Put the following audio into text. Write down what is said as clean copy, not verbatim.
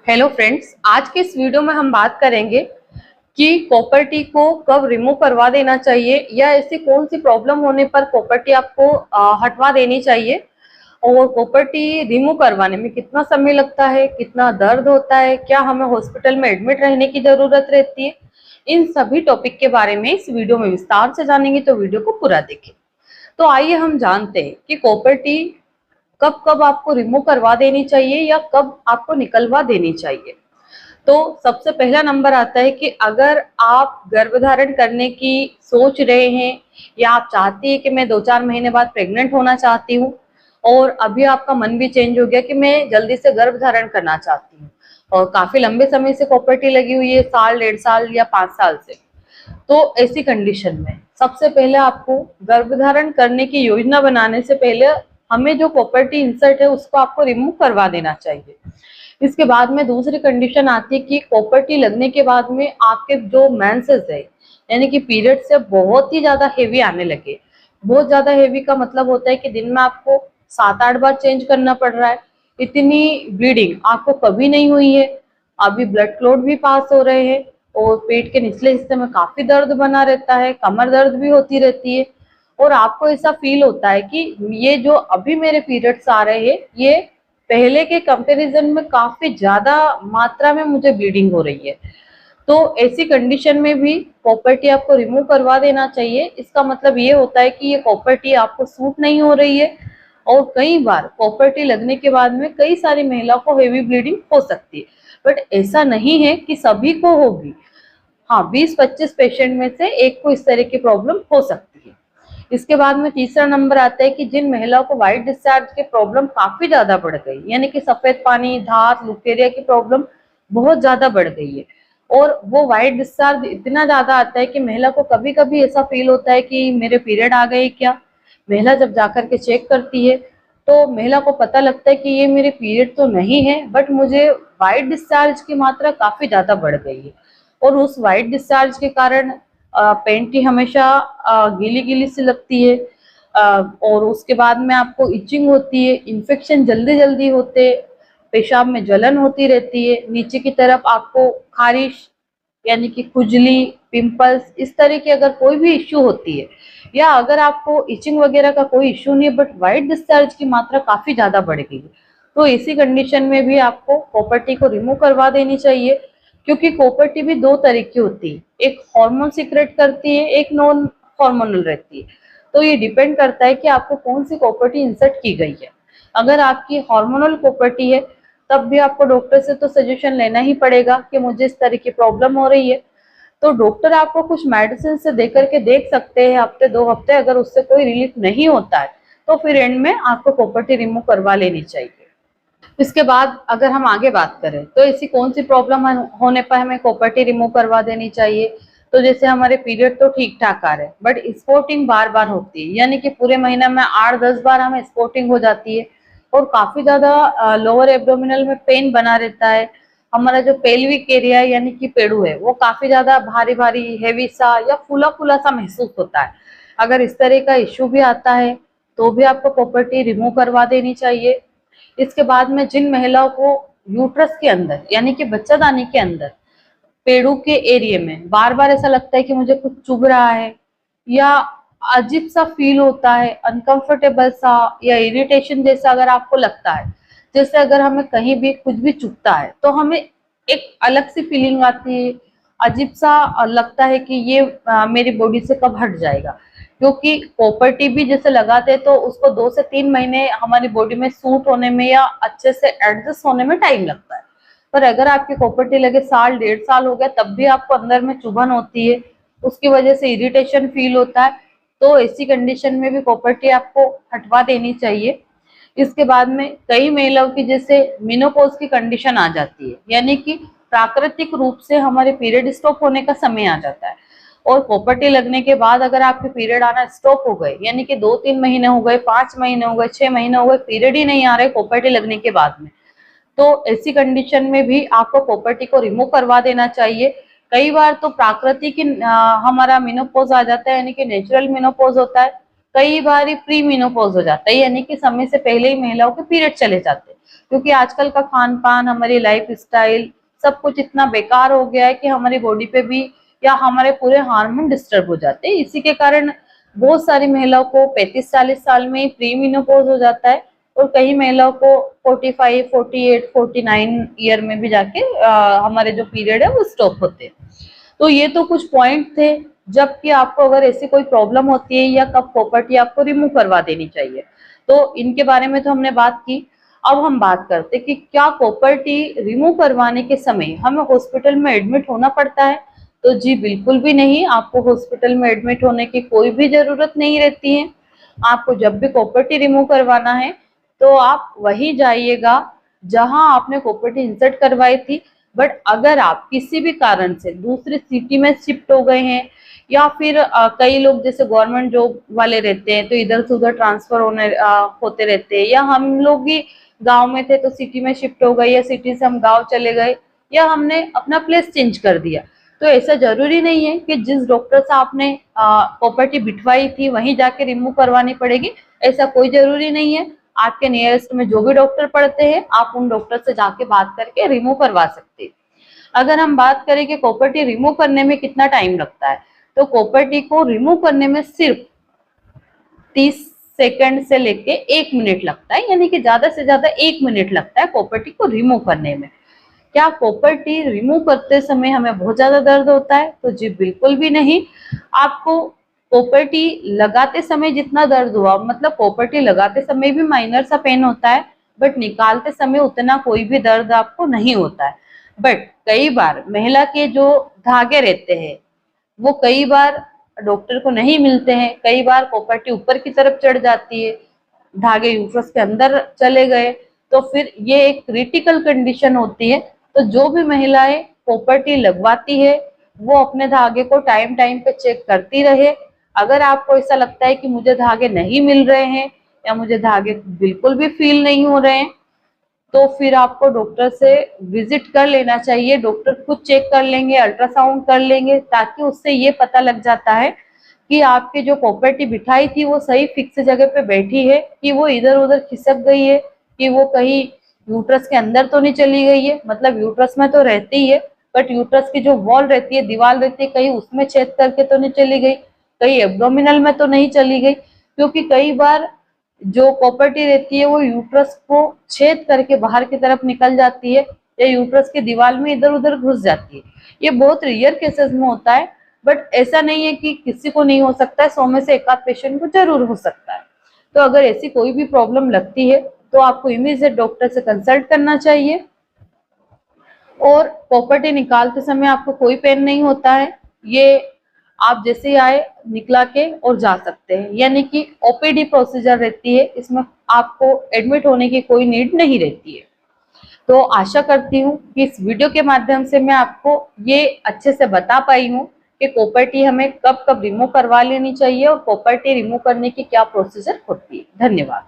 Hello friends, आज के इस वीडियो में हम बात करेंगे कि कॉपर टी को कब रिमूव करवा देना चाहिए या ऐसी कौन सी प्रॉब्लम होने पर कॉपर टी आपको हटवा देनी चाहिए। और कॉपर टी रिमूव करवाने में कितना समय लगता है, कितना दर्द होता है, क्या हमें हॉस्पिटल में एडमिट रहने की जरूरत रहती है। इन सभी टॉपिक के बारे में इस वीडियो में विस्तार से जानेंगे, तो वीडियो को पूरा देखें। तो आइए हम जानते हैं कि कॉपर टी कब कब आपको रिमूव करवा देनी चाहिए या कब आपको निकलवा देनी चाहिए। तो सबसे पहला नंबर आता है कि अगर आप गर्भधारण करने की सोच रहे हैं या आप चाहती है कि मैं 2-4 महीने बाद प्रेग्नेंट होना चाहती हूँ और अभी आपका मन भी चेंज हो गया कि मैं जल्दी से गर्भधारण करना चाहती हूँ और काफी लंबे समय से कॉपर टी लगी हुई है, साल, 1.5 साल या 5 साल से। तो ऐसी कंडीशन में सबसे पहले आपको गर्भधारण करने की योजना बनाने से पहले हमें जो कॉपर टी इंसर्ट है उसको आपको रिमूव करवा देना चाहिए। इसके बाद में दूसरी कंडीशन आती है कि कॉपर टी लगने के बाद में आपके जो मेंसेस है यानी कि पीरियड से बहुत ही ज्यादा हेवी आने लगे। बहुत ज्यादा हेवी का मतलब होता है कि दिन में आपको 7-8 बार चेंज करना पड़ रहा है। इतनी ब्लीडिंग आपको कभी नहीं हुई है। अभी ब्लड क्लॉट भी पास हो रहे हैं और पेट के निचले हिस्से में काफी दर्द बना रहता है, कमर दर्द भी होती रहती है और आपको ऐसा फील होता है कि ये जो अभी मेरे पीरियड्स आ रहे हैं ये पहले के कंपैरिजन में काफी ज्यादा मात्रा में मुझे ब्लीडिंग हो रही है। तो ऐसी कंडीशन में भी कॉपर टी आपको रिमूव करवा देना चाहिए। इसका मतलब ये होता है कि ये कॉपर टी आपको सूट नहीं हो रही है और कई बार कॉपर टी लगने के बाद में कई सारी महिलाओं को हेवी ब्लीडिंग हो सकती है, बट ऐसा नहीं है कि सभी को होगी। हाँ, 20-25 पेशेंट में से एक को इस तरह की प्रॉब्लम हो सकती है। इसके बाद में तीसरा नंबर आता है कि जिन महिलाओं को व्हाइट डिस्चार्ज की प्रॉब्लम काफी ज्यादा बढ़ गई, यानी कि सफेद पानी, धात, लुकेरिया की प्रॉब्लम बहुत ज्यादा बढ़ गई है और वो व्हाइट डिस्चार्ज इतना ज्यादा आता है कि महिला को कभी कभी ऐसा फील होता है कि मेरे पीरियड आ गए क्या। महिला जब जाकर के चेक करती है तो महिला को पता लगता है कि ये मेरे पीरियड तो नहीं है, बट मुझे व्हाइट डिस्चार्ज की मात्रा काफी ज्यादा बढ़ गई है और उस व्हाइट डिस्चार्ज के कारण पेंटी हमेशा गीली गीली सी लगती है और उसके बाद में आपको इचिंग होती है, इन्फेक्शन जल्दी जल्दी होते, पेशाब में जलन होती रहती है, नीचे की तरफ आपको खारिश यानी कि खुजली, पिंपल्स, इस तरह की अगर कोई भी इश्यू होती है या अगर आपको इचिंग वगैरह का कोई इश्यू नहीं है बट व्हाइट डिस्चार्ज की मात्रा काफी ज्यादा बढ़ गई है, तो इसी कंडीशन में भी आपको कॉपर टी को रिमूव करवा देनी चाहिए। क्योंकि कॉपर टी भी दो तरह की होती है, एक हार्मोन सीक्रेट करती है, एक नॉन हार्मोनल रहती है। तो ये डिपेंड करता है कि आपको कौन सी कॉपर टी इंसर्ट की गई है। अगर आपकी हार्मोनल कॉपर टी है तब भी आपको डॉक्टर से तो सजेशन लेना ही पड़ेगा कि मुझे इस तरह की प्रॉब्लम हो रही है। तो डॉक्टर आपको कुछ मेडिसिन से दे करके देख सकते हैं हफ्ते 2 हफ्ते, अगर उससे कोई रिलीफ नहीं होता है तो फिर एंड में आपको कॉपर टी रिमूव करवा लेनी चाहिए। इसके बाद अगर हम आगे बात करें तो ऐसी कौन सी प्रॉब्लम होने पर हमें कॉपर टी रिमूव करवा देनी चाहिए। तो जैसे हमारे पीरियड तो ठीक ठाक आ रहे हैं बट स्पॉटिंग बार बार होती है, यानी कि पूरे महीना में 8-10 बार हमें स्पॉटिंग हो जाती है और काफी ज्यादा लोअर एब्डोमिनल में पेन बना रहता है। हमारा जो पेल्विक एरिया है यानी कि पेड़ू है वो काफी ज्यादा भारी भारी, हैवी सा या फूला फूला सा महसूस होता है। अगर इस तरह का इश्यू भी आता है तो भी आपको कॉपर टी रिमूव करवा देनी चाहिए। इसके बाद में जिन महिलाओं को यूट्रस के अंदर यानी कि बच्चादानी के अंदर पेड़ों के एरिया में बार बार ऐसा लगता है कि मुझे कुछ चुभ रहा है या अजीब सा फील होता है, अनकंफर्टेबल सा या इरिटेशन जैसा अगर आपको लगता है, जैसे अगर हमें कहीं भी कुछ भी चुभता है तो हमें एक अलग सी फीलिंग आती है, अजीब सा लगता है कि ये मेरी बॉडी से कब हट जाएगा। क्योंकि कॉपर टी भी जैसे लगाते हैं तो उसको 2 से 3 महीने हमारी बॉडी में सूट होने में या अच्छे से एडजस्ट होने में टाइम लगता है। पर अगर आपकी कॉपर टी लगे साल, 1.5 साल हो गया तब भी आपको अंदर में चुभन होती है, उसकी वजह से इरिटेशन फील होता है, तो ऐसी कंडीशन में भी कॉपर टी आपको हटवा देनी चाहिए। इसके बाद में कई महिलाओं की जैसे मेनोपॉज की कंडीशन आ जाती है, यानी कि प्राकृतिक रूप से हमारे पीरियड स्टॉप होने का समय आ जाता है और कॉपर टी लगने के बाद अगर आपके पीरियड आना स्टॉप हो गए, यानी कि 2-3 महीने हो गए, 5 महीने हो गए, 6 महीने हो गए, पीरियड ही नहीं आ रहे कॉपर टी लगने के बाद में, तो ऐसी कंडीशन में भी आपको कॉपर टी को रिमूव करवा देना चाहिए। कई बार तो प्राकृतिक हमारा मेनोपॉज आ जाता है, यानी कि नेचुरल मेनोपॉज होता है, कई बार प्री मेनोपॉज हो जाता है, यानी कि समय से पहले ही महिलाओं के पीरियड चले जाते हैं, क्योंकि आजकल का खान पान, हमारी लाइफ स्टाइल, सब कुछ इतना बेकार हो गया है कि हमारी बॉडी पे भी या हमारे पूरे हार्मोन डिस्टर्ब हो जाते हैं। इसी के कारण बहुत सारी महिलाओं को 35-40 साल में ही प्री मेनोपॉज हो जाता है, और कई महिलाओं को 45, 48, 49 ईयर में भी जाके हमारे जो पीरियड है वो स्टॉप होते हैं। तो ये तो कुछ पॉइंट थे, जबकि आपको अगर ऐसी कोई प्रॉब्लम होती है या कब प्रॉपर्टी आपको रिमूव करवा देनी चाहिए, तो इनके बारे में तो हमने बात की। अब हम बात करते कि क्या प्रॉपर्टी रिमूव करवाने के समय हमें हॉस्पिटल में एडमिट होना पड़ता है। तो जी बिल्कुल भी नहीं, आपको हॉस्पिटल में एडमिट होने की कोई भी जरूरत नहीं रहती है। आपको जब भी प्रॉपर्टी रिमूव करवाना है तो आप वही जाइएगा जहां आपने प्रॉपर्टी इंसर्ट करवाई थी। बट अगर आप किसी भी कारण से दूसरी सिटी में शिफ्ट हो गए हैं, या फिर कई लोग जैसे गवर्नमेंट जॉब वाले रहते हैं तो इधर से उधर ट्रांसफर होते रहते हैं, या हम लोग भी गांव में थे तो सिटी में शिफ्ट हो गए, या सिटी से हम गांव चले गए, या हमने अपना प्लेस चेंज कर दिया, तो ऐसा जरूरी नहीं है कि जिस डॉक्टर से आपने प्रॉपर्टी बिठवाई थी वहीं जाके रिमूव करवानी पड़ेगी। ऐसा कोई जरूरी नहीं है। आपके नियरेस्ट में जो भी डॉक्टर पड़ते हैं आप उन डॉक्टर से जाके बात करके रिमूव करवा सकते हैं। अगर हम बात करें कि प्रॉपर्टी रिमूव करने में कितना टाइम लगता है, तो प्रॉपर्टी को रिमूव करने में सिर्फ 30 सेकंड से लेके 1 मिनट लगता है, यानी कि ज्यादा से ज्यादा 1 मिनट लगता है प्रॉपर्टी को रिमूव करने में। क्या प्रॉपर्टी रिमूव करते समय हमें बहुत ज्यादा दर्द होता है? तो जी बिल्कुल भी नहीं। आपको प्रॉपर्टी लगाते समय जितना दर्द हुआ, मतलब प्रॉपर्टी लगाते समय भी माइनर सा पेन होता है, बट निकालते समय उतना कोई भी दर्द आपको नहीं होता है। बट कई बार महिला के जो धागे रहते हैं वो कई बार डॉक्टर को नहीं मिलते हैं, कई बार प्रॉपर्टी ऊपर की तरफ चढ़ जाती है, धागे यूट्रस के अंदर चले गए, तो फिर ये एक क्रिटिकल कंडीशन होती है। तो जो भी महिलाएं प्रॉपर्टी लगवाती है वो अपने धागे को टाइम टाइम पे चेक करती रहे। अगर आपको ऐसा लगता है कि मुझे धागे नहीं मिल रहे हैं या मुझे धागे बिल्कुल भी फील नहीं हो रहे हैं, तो फिर आपको डॉक्टर से विजिट कर लेना चाहिए। डॉक्टर खुद चेक कर लेंगे, अल्ट्रासाउंड कर लेंगे, ताकि उससे ये पता लग जाता है कि आपकी जो प्रॉपर्टी बिठाई थी वो सही फिक्स जगह पे बैठी है, कि वो इधर उधर खिसक गई है, कि वो कहीं यूट्रस के अंदर तो नहीं चली गई है। मतलब यूट्रस में तो रहती ही है, बट यूट्रस की जो वॉल रहती है, दीवार रहती है, कहीं उसमें छेद करके तो नहीं चली गई, कहीं एब्डोमिनल में तो नहीं चली गई। क्योंकि कई बार जो प्रॉपर्टी रहती है वो यूट्रस को छेद करके बाहर की तरफ निकल जाती है, या यूट्रस की दीवार में इधर उधर घुस जाती है। ये बहुत रेयर केसेस में होता है, बट ऐसा नहीं है कि किसी को नहीं हो सकता है, 100 में से एक आध पेशेंट को जरूर हो सकता है। तो अगर ऐसी कोई भी प्रॉब्लम लगती है तो आपको इमीडिएट डॉक्टर से कंसल्ट करना चाहिए। और प्रॉपर्टी निकालते समय आपको कोई पेन नहीं होता है, ये आप जैसे ही आए निकला के और जा सकते हैं, यानी कि ओपीडी प्रोसीजर रहती है, इसमें आपको एडमिट होने की कोई नीड नहीं रहती है। तो आशा करती हूँ कि इस वीडियो के माध्यम से मैं आपको ये अच्छे से बता पाई हूँ कि प्रॉपर्टी हमें कब कब रिमूव करवा लेनी चाहिए और प्रॉपर्टी रिमूव करने की क्या प्रोसीजर होती है। धन्यवाद।